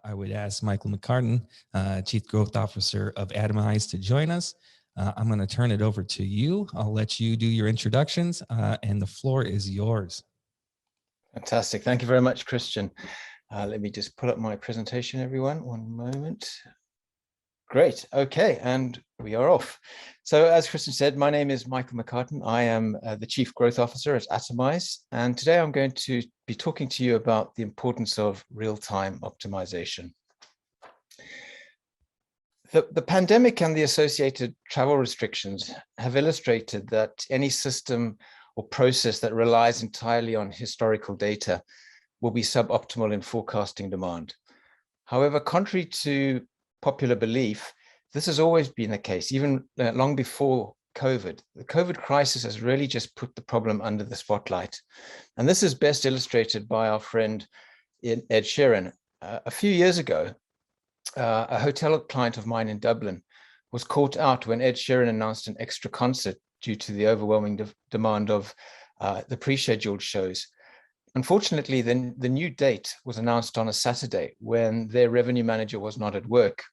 I would ask Michael McCartan, Chief Growth Officer of Atomize, to join us. I'm going to turn it over to you. I'll let you do your introductions, and the floor is yours. Fantastic. Thank you very much, Christian. Let me just pull up my presentation, everyone. One moment. Great. Okay, and we are off. So as Christian said, my name is Michael McCartan. I am the Chief Growth Officer at Atomize, and today I'm going to be talking to you about the importance of real-time optimization. The pandemic and the associated travel restrictions have illustrated that any system or process that relies entirely on historical data will be suboptimal in forecasting demand. However, contrary to popular belief, this has always been the case, even long before COVID. The COVID crisis has really just put the problem under the spotlight. And this is best illustrated by our friend Ed Sheeran. A few years ago, a hotel client of mine in Dublin was caught out when Ed Sheeran announced an extra concert due to the overwhelming demand of the pre-scheduled shows. Unfortunately, the new date was announced on a Saturday when their revenue manager was not at work.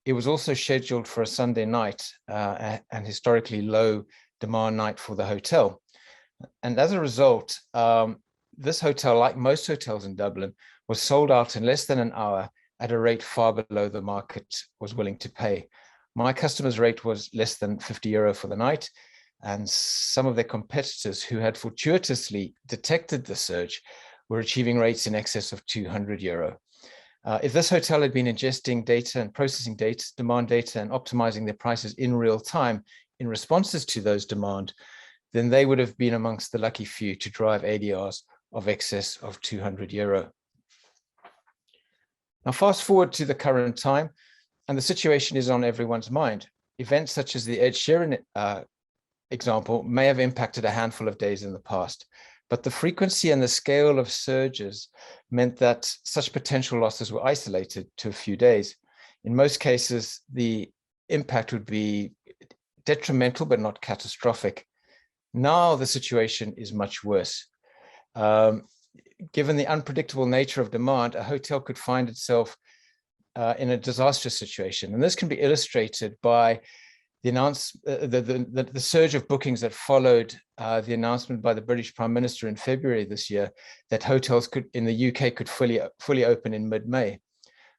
It was also scheduled for a Sunday night, and historically low demand night for the hotel. And as a result, this hotel, like most hotels in Dublin, was sold out in less than an hour at a rate far below the market was willing to pay. My customer's rate was less than €50 for the night, and some of their competitors who had fortuitously detected the surge were achieving rates in excess of €200. If this hotel had been ingesting data and processing data, demand data, and optimizing their prices in real time in responses to those demand, then they would have been amongst the lucky few to drive ADRs of excess of €200. Now, fast forward to the current time, and the situation is on everyone's mind. Events such as the Ed Sheeran example may have impacted a handful of days in the past, but the frequency and the scale of surges meant that such potential losses were isolated to a few days. In most cases, the impact would be detrimental, but not catastrophic. Now the situation is much worse. Given the unpredictable nature of demand, a hotel could find itself in a disastrous situation. And this can be illustrated by the surge of bookings that followed the announcement by the British Prime Minister in February this year that hotels in the UK could fully open in mid-May.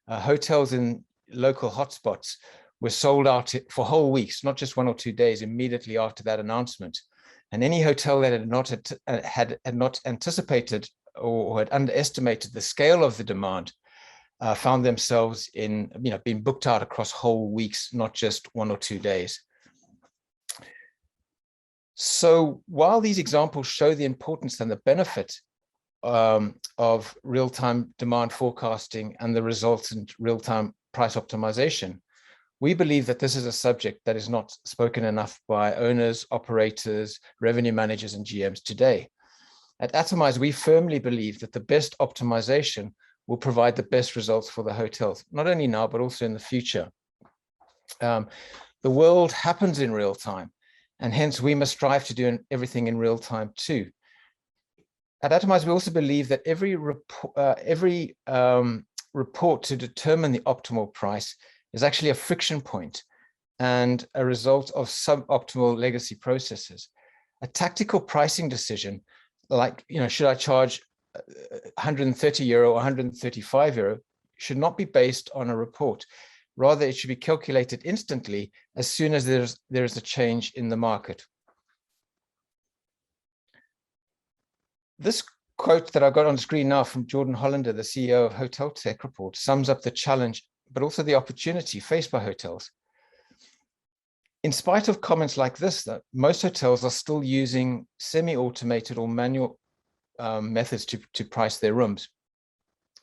Hotels in local hotspots were sold out for whole weeks, not just 1 or 2 days immediately after that announcement. And any hotel that had not anticipated or had underestimated the scale of the demand found themselves being booked out across whole weeks, not just 1 or 2 days. So while these examples show the importance and the benefit of real-time demand forecasting and the resultant real-time price optimization, we believe that this is a subject that is not spoken enough by owners, operators, revenue managers, and GMs today. At Atomize, we firmly believe that the best optimization will provide the best results for the hotels, not only now, but also in the future. The world happens in real time, and hence we must strive to do everything in real time too. At Atomize, we also believe that every report to determine the optimal price is actually a friction point and a result of suboptimal legacy processes. A tactical pricing decision, like, should I charge €130 or €135, should not be based on a report. Rather, it should be calculated instantly as soon as there is a change in the market. This quote that I've got on screen now from Jordan Hollander, the CEO of Hotel Tech Report, sums up the challenge, but also the opportunity faced by hotels. In spite of comments like this, that most hotels are still using semi-automated or manual methods to price their rooms.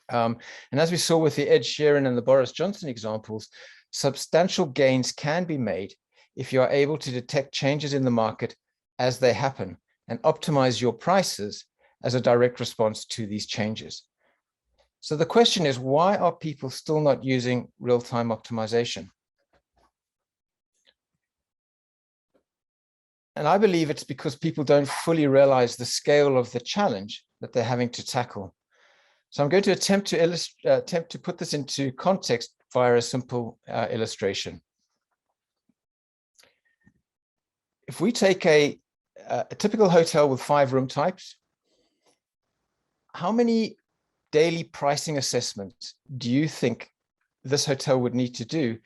And as we saw with the Ed Sheeran and the Boris Johnson examples, substantial gains can be made if you are able to detect changes in the market as they happen and optimize your prices as a direct response to these changes. So the question is, why are people still not using real-time optimization? And I believe it's because people don't fully realize the scale of the challenge that they're having to tackle. So I'm going to attempt to put this into context via a simple illustration. If we take a typical hotel with 5 room types, how many daily pricing assessments do you think this hotel would need to do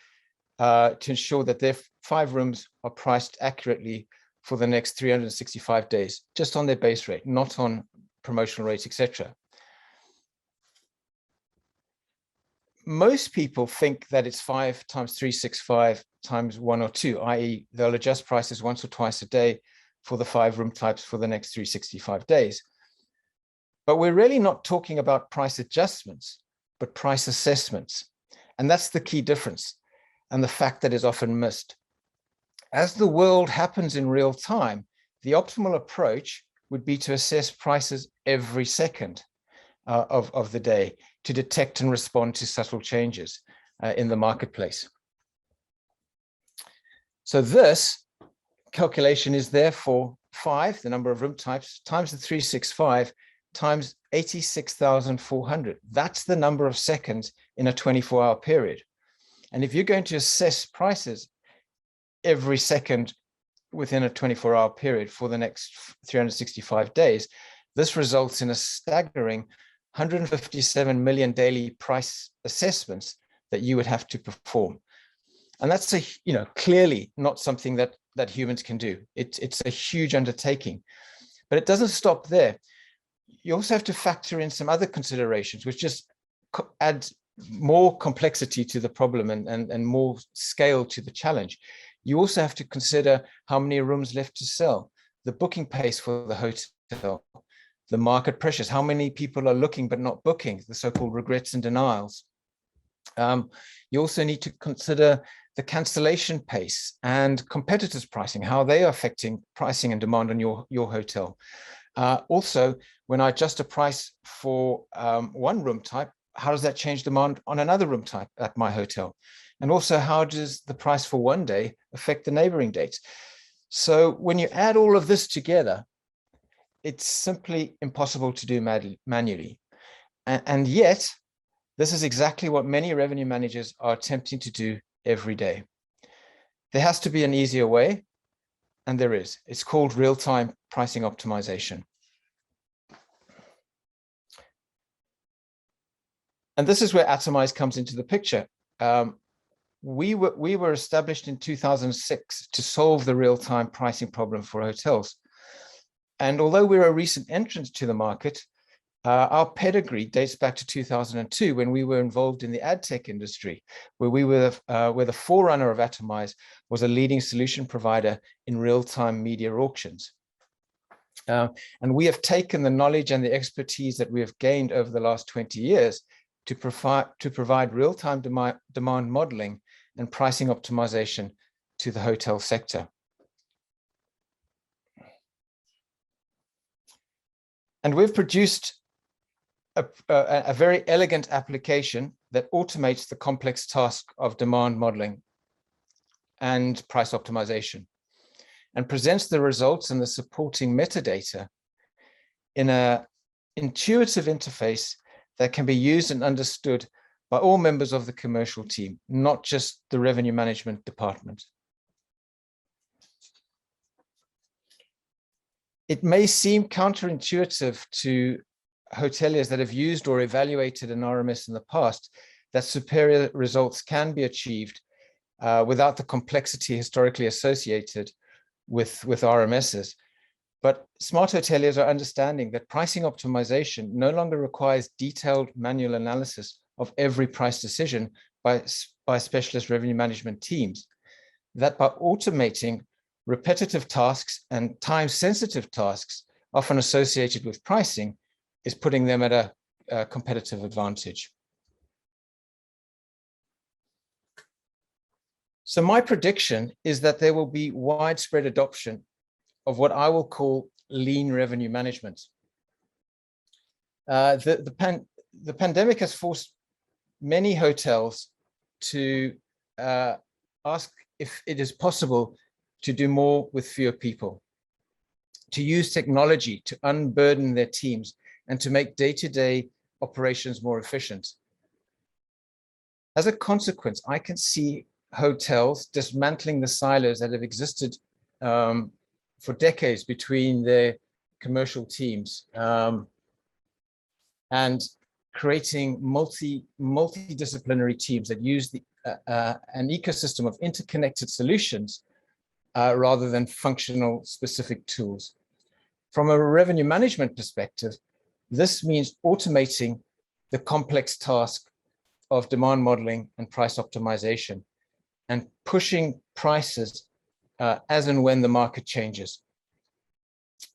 to ensure that their 5 rooms are priced accurately for the next 365 days, just on their base rate, not on promotional rates, etc.? Most people think that it's 5 times 365 times 1 or 2, i.e. they'll adjust prices once or twice a day for the 5 room types for the next 365 days. But we're really not talking about price adjustments, but price assessments. And that's the key difference and the fact that is often missed. As the world happens in real time, the optimal approach would be to assess prices every second of the day to detect and respond to subtle changes in the marketplace. So this calculation is therefore 5, the number of room types, times the 365, times 86,400. That's the number of seconds in a 24-hour period. And if you're going to assess prices every second within a 24-hour period for the next 365 days, this results in a staggering 157 million daily price assessments that you would have to perform. And that's clearly not something that humans can do. It's a huge undertaking, but it doesn't stop there. You also have to factor in some other considerations, which just add more complexity to the problem and more scale to the challenge. You also have to consider how many rooms left to sell, the booking pace for the hotel, the market pressures, how many people are looking but not booking, the so-called regrets and denials. You also need to consider the cancellation pace and competitors' pricing, how they are affecting pricing and demand on your hotel. Also, when I adjust a price for one room type, how does that change demand on another room type at my hotel? And also, how does the price for one day affect the neighboring dates? So when you add all of this together, it's simply impossible to do manually. And yet, this is exactly what many revenue managers are attempting to do every day. There has to be an easier way, and there is. It's called real-time pricing optimization. And this is where Atomize comes into the picture. We were established in 2006 to solve the real-time pricing problem for hotels. And although we're a recent entrant to the market, our pedigree dates back to 2002, when we were involved in the ad tech industry, where we were where the forerunner of Atomize was a leading solution provider in real-time media auctions. And we have taken the knowledge and the expertise that we have gained over the last 20 years to provide real-time demand modeling and pricing optimization to the hotel sector. And we've produced a very elegant application that automates the complex task of demand modeling and price optimization, and presents the results and the supporting metadata in an intuitive interface that can be used and understood by all members of the commercial team, not just the revenue management department. It may seem counterintuitive to hoteliers that have used or evaluated an RMS in the past that superior results can be achieved without the complexity historically associated with RMSs. But smart hoteliers are understanding that pricing optimization no longer requires detailed manual analysis of every price decision by specialist revenue management teams, that by automating repetitive tasks and time-sensitive tasks often associated with pricing is putting them at a competitive advantage. So my prediction is that there will be widespread adoption of what I will call lean revenue management. The pandemic has forced many hotels to ask if it is possible to do more with fewer people, to use technology to unburden their teams, and to make day-to-day operations more efficient. As a consequence, I can see hotels dismantling the silos that have existed for decades between their commercial teams, and creating multidisciplinary teams that use an ecosystem of interconnected solutions rather than functional specific tools. From a revenue management perspective, this means automating the complex task of demand modeling and price optimization, and pushing prices as and when the market changes,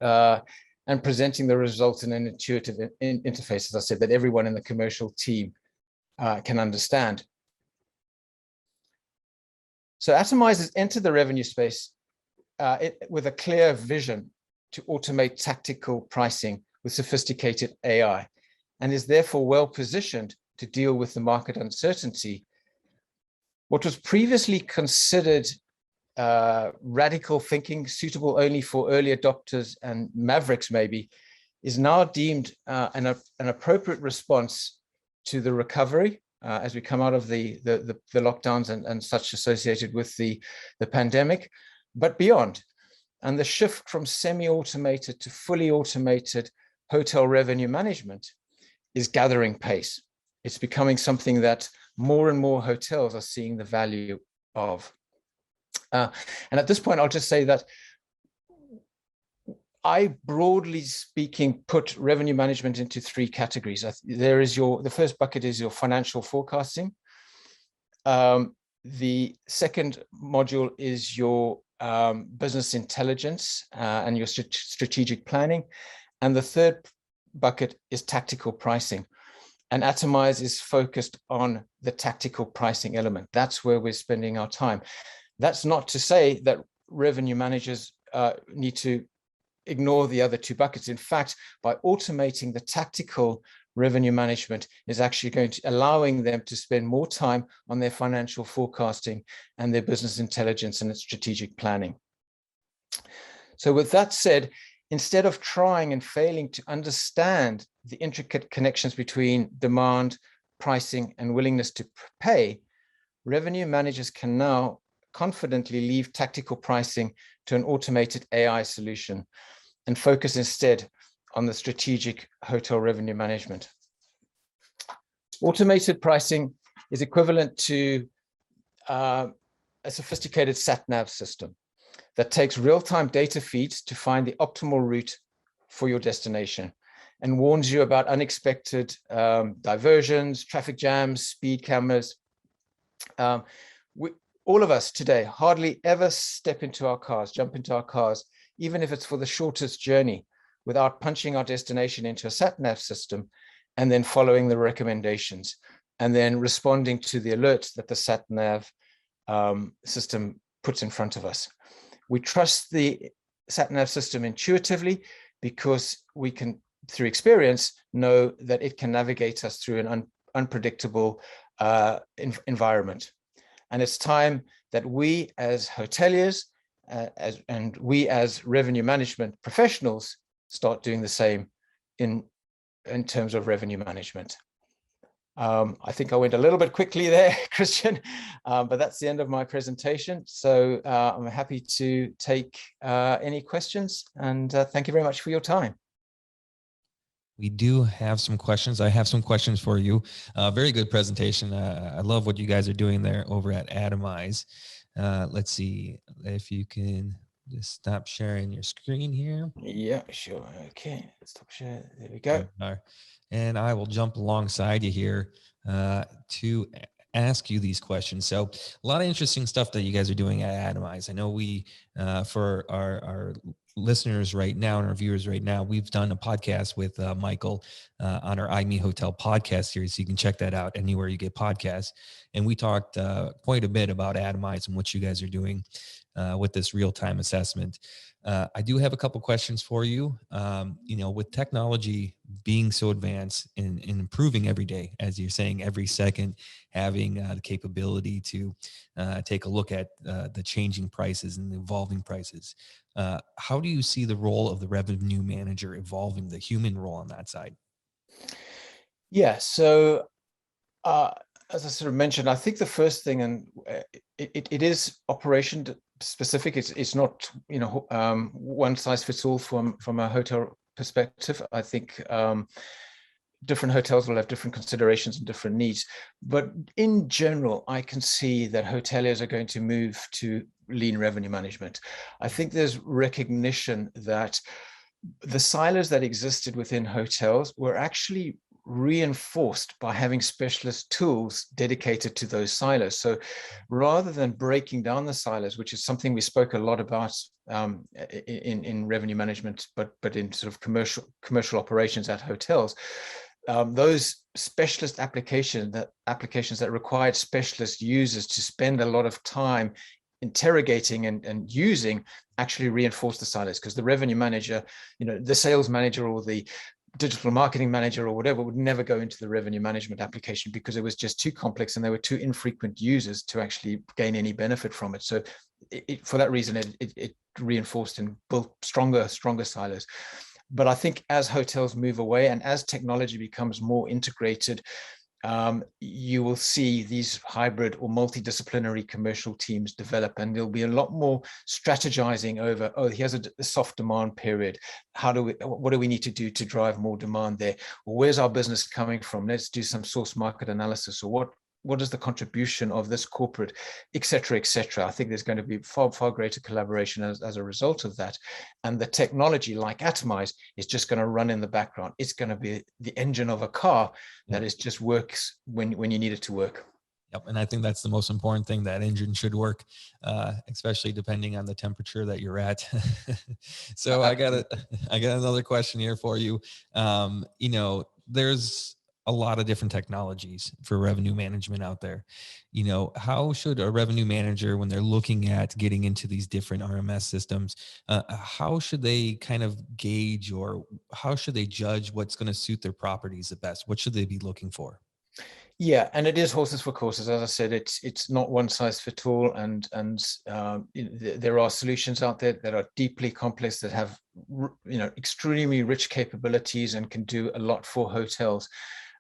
and presenting the result in an intuitive interface, as I said, that everyone in the commercial team can understand. So Atomize has entered the revenue space with a clear vision to automate tactical pricing with sophisticated AI, and is therefore well positioned to deal with the market uncertainty. What was previously considered radical thinking, suitable only for early adopters and mavericks maybe, is now deemed an appropriate response to the recovery as we come out of the lockdowns and such associated with the pandemic, but beyond. And the shift from semi-automated to fully automated hotel revenue management is gathering pace. It's becoming something that more and more hotels are seeing the value of. And at this point, I'll just say that I, broadly speaking, put revenue management into three categories. There is the first bucket is your financial forecasting. The second module is your business intelligence and your strategic planning. And the third bucket is tactical pricing. And Atomize is focused on the tactical pricing element. That's where we're spending our time. That's not to say that revenue managers need to ignore the other two buckets. In fact, by automating the tactical revenue management is actually going to allowing them to spend more time on their financial forecasting and their business intelligence and its strategic planning. So with that said, instead of trying and failing to understand the intricate connections between demand, pricing, and willingness to pay, revenue managers can now confidently leave tactical pricing to an automated AI solution and focus instead on the strategic hotel revenue management. Automated pricing is equivalent to a sophisticated sat-nav system that takes real-time data feeds to find the optimal route for your destination and warns you about unexpected diversions, traffic jams, speed cameras. All of us today hardly ever jump into our cars, even if it's for the shortest journey, without punching our destination into a sat-nav system and then following the recommendations and then responding to the alerts that the sat-nav system puts in front of us. We trust the sat-nav system intuitively because we can, through experience, know that it can navigate us through an unpredictable environment. And it's time that we as hoteliers and we as revenue management professionals start doing the same in terms of revenue management. I think I went a little bit quickly there, Christian, but that's the end of my presentation. So I'm happy to take any questions, and thank you very much for your time. We do have some questions. I have some questions for you. Very good presentation. I love what you guys are doing there over at Atomize. Let's see if you can just stop sharing your screen here. Yeah, sure. Okay, stop sharing. There we go. And I will jump alongside you here to ask you these questions. So a lot of interesting stuff that you guys are doing at Atomize. I know we, for our listeners right now and our viewers right now, we've done a podcast with Michael on our IME Hotel podcast series. So you can check that out anywhere you get podcasts. And we talked quite a bit about Atomize and what you guys are doing with this real-time assessment. I do have a couple questions for you. With technology being so advanced and improving every day, as you're saying, every second, having the capability to take a look at the changing prices and the evolving prices, how do you see the role of the revenue manager evolving, the human role on that side? Yeah. So uh, as I sort of mentioned, I think the first thing, and it is operation specific. It's not, one size fits all from a hotel perspective. I think different hotels will have different considerations and different needs. But in general, I can see that hoteliers are going to move to lean revenue management. I think there's recognition that the silos that existed within hotels were actually reinforced by having specialist tools dedicated to those silos. So rather than breaking down the silos, which is something we spoke a lot about in revenue management, but in sort of commercial operations at hotels, those specialist applications that required specialist users to spend a lot of time interrogating and using actually reinforce the silos, because the revenue manager, the sales manager or the digital marketing manager or whatever would never go into the revenue management application because it was just too complex and there were too infrequent users to actually gain any benefit from it. So for that reason, it reinforced and built stronger silos. But I think as hotels move away and as technology becomes more integrated, you will see these hybrid or multidisciplinary commercial teams develop, and there'll be a lot more strategizing over, oh, here's a soft demand period. What do we need to do to drive more demand there? Or where's our business coming from? Let's do some source market analysis. Or what is the contribution of this corporate, et cetera, et cetera. I think there's going to be far greater collaboration as a result of that. And the technology like Atomize is just going to run in the background. It's going to be the engine of a car that is just works when you need it to work. Yep. And I think that's the most important thing. That engine should work, especially depending on the temperature that you're at. So I got another question here for you. There's a lot of different technologies for revenue management out there. How should a revenue manager, when they're looking at getting into these different RMS systems, how should they kind of gauge, or how should they judge what's going to suit their properties the best? What should they be looking for? Yeah, and it is horses for courses. As I said, it's not one size fits all, and there are solutions out there that are deeply complex, that have extremely rich capabilities and can do a lot for hotels.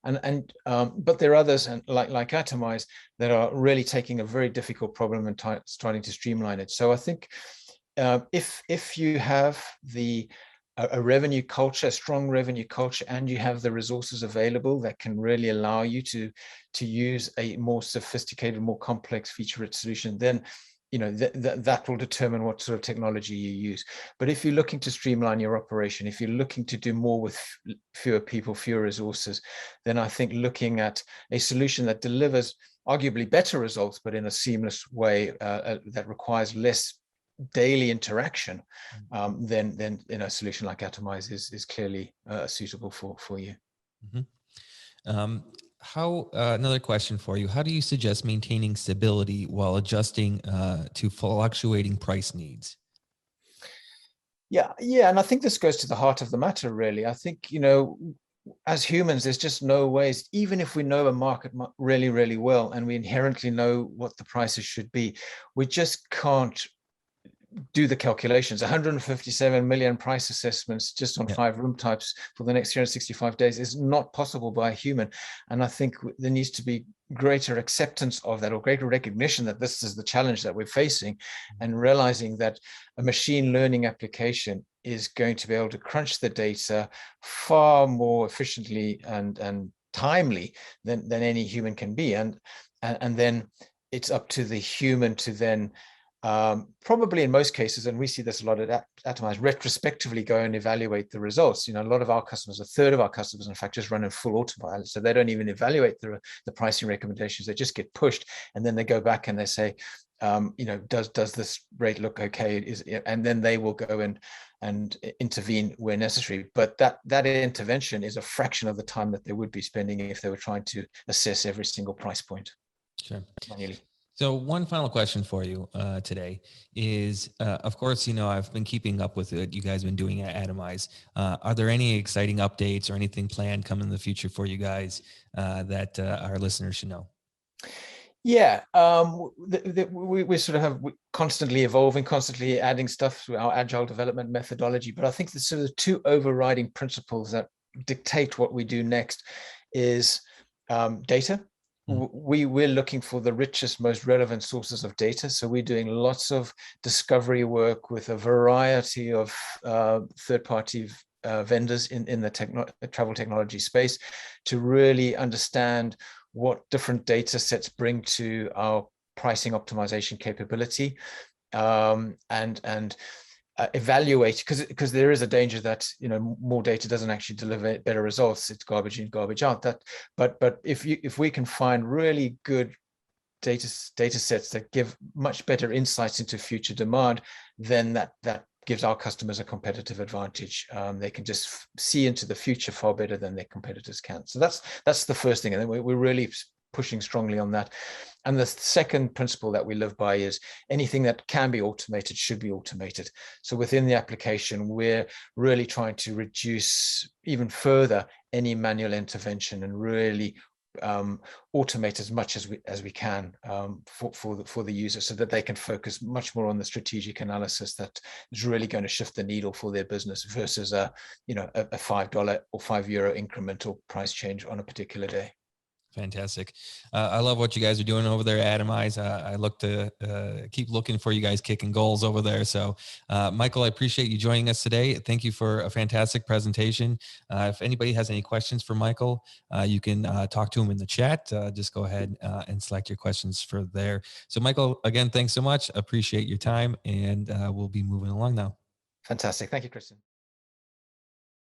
But there are others, and like Atomize, that are really taking a very difficult problem and starting to streamline it. So I think if you have a revenue culture, a strong revenue culture, and you have the resources available that can really allow you to use a more sophisticated, more complex feature-rich solution, then that will determine what sort of technology you use. But if you're looking to streamline your operation, if you're looking to do more with fewer people, fewer resources, then I think looking at a solution that delivers arguably better results, but in a seamless way that requires less daily interaction, then a solution like Atomize is clearly suitable for you. Mm-hmm. Another question for you: how do you suggest maintaining stability while adjusting to fluctuating price needs? Yeah, and I think this goes to the heart of the matter, really. I think, as humans, there's just no ways, even if we know a market really, really well, and we inherently know what the prices should be, we just can't do the calculations. 157 million price assessments just on 5 room types for the next 365 days is not possible by a human. And I think there needs to be greater acceptance of that, or greater recognition that this is the challenge that we're facing, and realizing that a machine learning application is going to be able to crunch the data far more efficiently and timely than any human can be. And then it's up to the human to then probably in most cases, and we see this a lot at Atomize, retrospectively go and evaluate the results. A lot of our customers, a third of our customers, in fact, just run in full autopilot. So they don't even evaluate the pricing recommendations. They just get pushed, and then they go back and they say, does this rate look okay? And then they will go and intervene where necessary. But that intervention is a fraction of the time that they would be spending if they were trying to assess every single price point manually. So one final question for you today is, of course, I've been keeping up with what you guys have been doing at Atomize. Are there any exciting updates or anything planned coming in the future for you guys that our listeners should know? Yeah, we sort of have constantly evolving, constantly adding stuff through our agile development methodology. But I think the sort of two overriding principles that dictate what we do next is data. We're looking for the richest, most relevant sources of data. So we're doing lots of discovery work with a variety of third-party vendors in the travel technology space to really understand what different data sets bring to our pricing optimization capability, and evaluate, because there is a danger that more data doesn't actually deliver better results. It's garbage in, garbage out. But if we can find really good data sets that give much better insights into future demand, then that gives our customers a competitive advantage. They can just see into the future far better than their competitors can. So that's the first thing, and then we're really pushing strongly on that. And the second principle that we live by is anything that can be automated should be automated. So within the application, we're really trying to reduce even further any manual intervention and really automate as much as we can for the user, so that they can focus much more on the strategic analysis that is really going to shift the needle for their business versus a $5 or €5 incremental price change on a particular day. Fantastic. I love what you guys are doing over there at Atomize. I look to keep looking for you guys kicking goals over there. So, Michael, I appreciate you joining us today. Thank you for a fantastic presentation. If anybody has any questions for Michael, you can talk to him in the chat. Just go ahead and select your questions for there. So, Michael, again, thanks so much. Appreciate your time, and we'll be moving along now. Fantastic. Thank you, Christian.